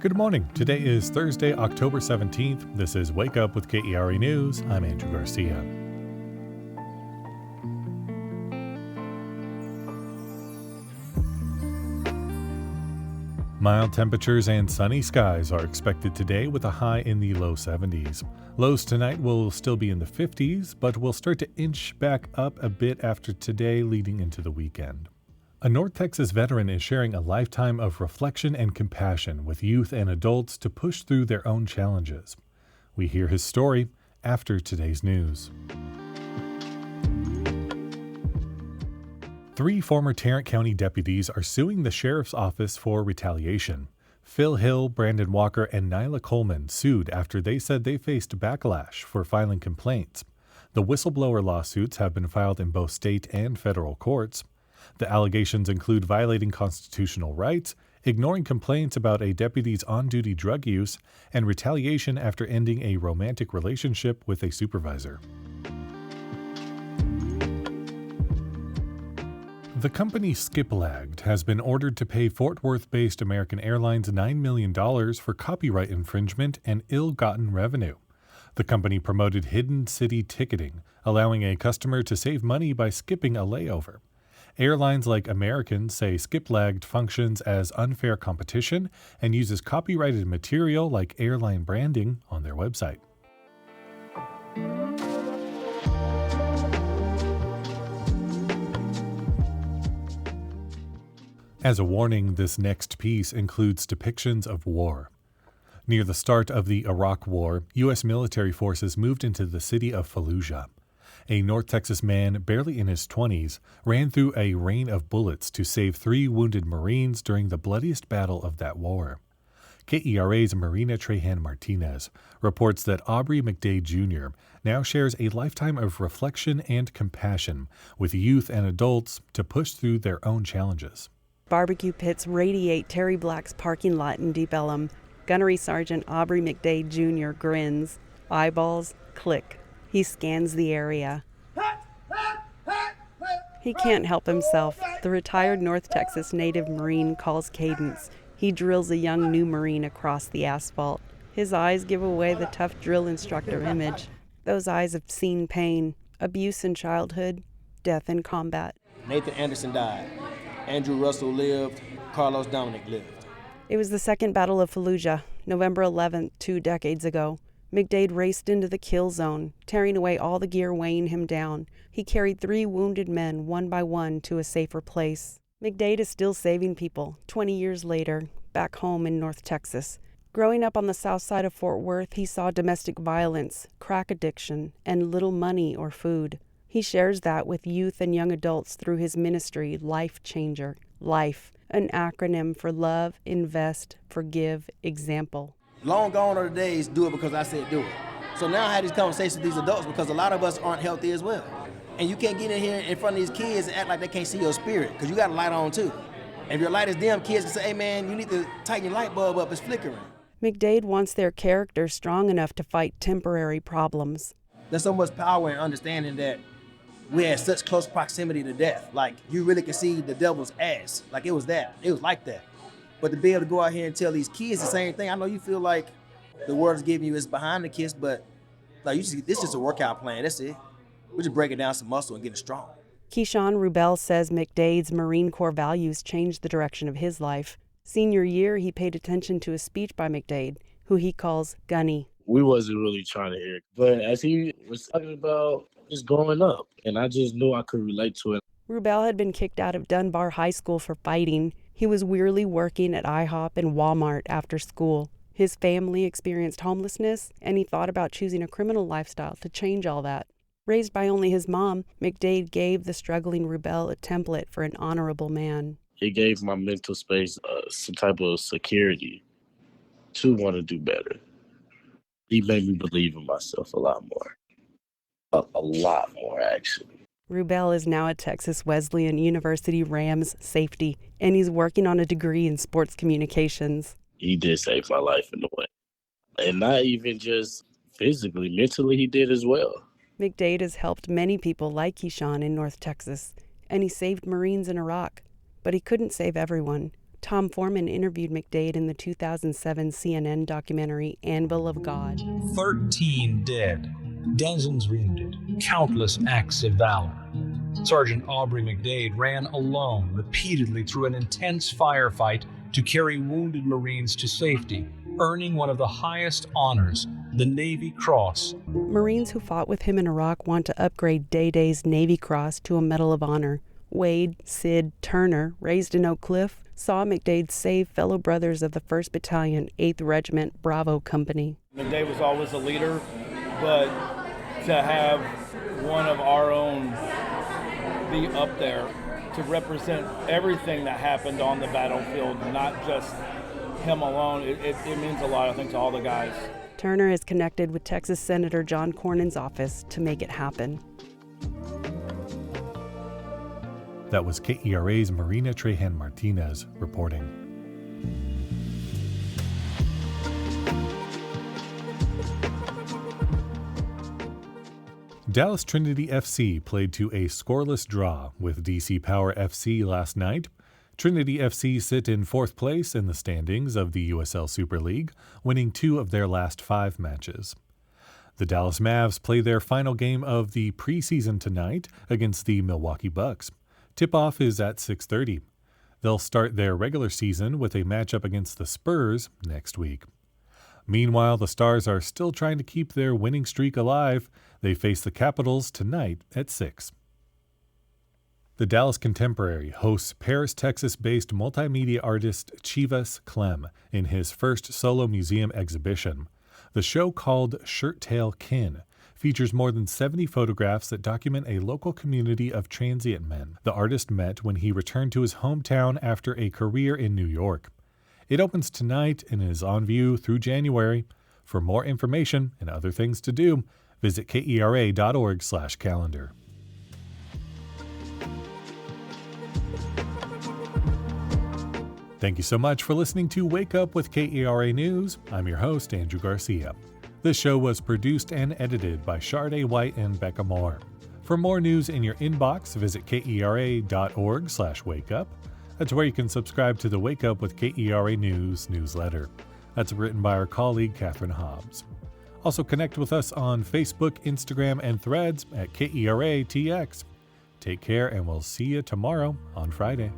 Good morning. Today is Thursday, October 17th. This is Wake Up with KERA News. I'm Andrew Garcia. Mild temperatures and sunny skies are expected today with a high in the low 70s. Lows tonight will still be in the 50s, but will start to inch back up a bit after today, leading into the weekend. A North Texas veteran is sharing a lifetime of reflection and compassion with youth and adults to push through their own challenges. We hear his story after today's news. 3 former Tarrant County deputies are suing the sheriff's office for retaliation. Phil Hill, Brandon Walker, and Nyla Coleman sued after they said they faced backlash for filing complaints. The whistleblower lawsuits have been filed in both state and federal courts. The allegations include violating constitutional rights, ignoring complaints about a deputy's on-duty drug use, and retaliation after ending a romantic relationship with a supervisor. The company Skiplagged has been ordered to pay Fort Worth-based American Airlines $9 million for copyright infringement and ill-gotten revenue. The company promoted hidden city ticketing, allowing a customer to save money by skipping a layover. Airlines like American say Skiplagged functions as unfair competition and uses copyrighted material like airline branding on their website. As a warning, this next piece includes depictions of war. Near the start of the Iraq War, U.S. military forces moved into the city of Fallujah. A North Texas man, barely in his 20s, ran through a rain of bullets to save 3 wounded Marines during the bloodiest battle of that war. KERA's Marina Trahan-Martinez reports that Aubrey McDade Jr. now shares a lifetime of reflection and compassion with youth and adults to push through their own challenges. Barbecue pits radiate Terry Black's parking lot in Deep Ellum. Gunnery Sergeant Aubrey McDade Jr. grins. Eyeballs click. He scans the area. He can't help himself. The retired North Texas native Marine calls cadence. He drills a young new Marine across the asphalt. His eyes give away the tough drill instructor image. Those eyes have seen pain, abuse in childhood, death in combat. Nathan Anderson died. Andrew Russell lived. Carlos Dominic lived. It was the Second Battle of Fallujah, November 11th, 2 decades ago. McDade raced into the kill zone, tearing away all the gear weighing him down. He carried 3 wounded men one by one to a safer place. McDade is still saving people, 20 years later, back home in North Texas. Growing up on the south side of Fort Worth, he saw domestic violence, crack addiction, and little money or food. He shares that with youth and young adults through his ministry, Life Changer. Life, an acronym for love, invest, forgive, example. Long gone are the days, do it because I said do it. So now I had these conversations with these adults because a lot of us aren't healthy as well. And you can't get in here in front of these kids and act like they can't see your spirit because you got a light on too. And if your light is dim, kids can say, hey man, you need to tighten your light bulb up, it's flickering. McDade wants their character strong enough to fight temporary problems. There's so much power in understanding that we had such close proximity to death. Like you really could see the devil's ass. Like it was like that. But to be able to go out here and tell these kids the same thing, I know you feel like the word is giving you is behind the kiss, but like this is just a workout plan. That's it. We just breaking down some muscle and getting strong. Keyshawn Rubel says McDade's Marine Corps values changed the direction of his life. Senior year, he paid attention to a speech by McDade, who he calls Gunny. We wasn't really trying to hear it, but as he was talking about just growing up, and I just knew I could relate to it. Rubel had been kicked out of Dunbar High School for fighting. He was wearily working at IHOP and Walmart after school. His family experienced homelessness, and he thought about choosing a criminal lifestyle to change all that. Raised by only his mom, McDade gave the struggling Rubel a template for an honorable man. It gave my mental space some type of security to want to do better. He made me believe in myself a lot more. A lot more, actually. Rubel is now at Texas Wesleyan University Rams safety, and he's working on a degree in sports communications. He did save my life in a way. And not even just physically, mentally he did as well. McDade has helped many people like Keyshawn in North Texas, and he saved Marines in Iraq. But he couldn't save everyone. Tom Foreman interviewed McDade in the 2007 CNN documentary Anvil of God. 13 dead, dozens wounded, countless acts of valor. Sergeant Aubrey McDade ran alone repeatedly through an intense firefight to carry wounded Marines to safety, earning one of the highest honors, the Navy Cross. Marines who fought with him in Iraq want to upgrade Day-Day's Navy Cross to a Medal of Honor. Wade, Sid, Turner, raised in Oak Cliff, saw McDade save fellow brothers of the 1st Battalion, 8th Regiment, Bravo Company. McDade was always a leader, but to have one of our own be up there to represent everything that happened on the battlefield, not just him alone, it means a lot, I think, to all the guys. Turner is connected with Texas Senator John Cornyn's office to make it happen. That was KERA's Marina Trejan Martinez reporting. Dallas Trinity FC played to a scoreless draw with DC Power FC last night. Trinity FC sit in 4th place in the standings of the USL Super League, winning 2 of their last 5 matches. The Dallas Mavs play their final game of the preseason tonight against the Milwaukee Bucks. Tip-off is at 6:30. They'll start their regular season with a matchup against the Spurs next week. Meanwhile, the Stars are still trying to keep their winning streak alive. They face the Capitals tonight at 6. The Dallas Contemporary hosts Paris, Texas-based multimedia artist Chivas Clem in his first solo museum exhibition. The show, called Shirt Tail Kin, features more than 70 photographs that document a local community of transient men the artist met when he returned to his hometown after a career in New York. It opens tonight and is on view through January. For more information and other things to do, visit kera.org/calendar. Thank you so much for listening to Wake Up with KERA News. I'm your host, Andrew Garcia. This show was produced and edited by Shardae White and Becca Moore. For more news in your inbox, visit kera.org/wakeup. That's where you can subscribe to the Wake Up with KERA News newsletter. That's written by our colleague, Catherine Hobbs. Also connect with us on Facebook, Instagram, and Threads at KERATX. Take care, and we'll see you tomorrow on Friday.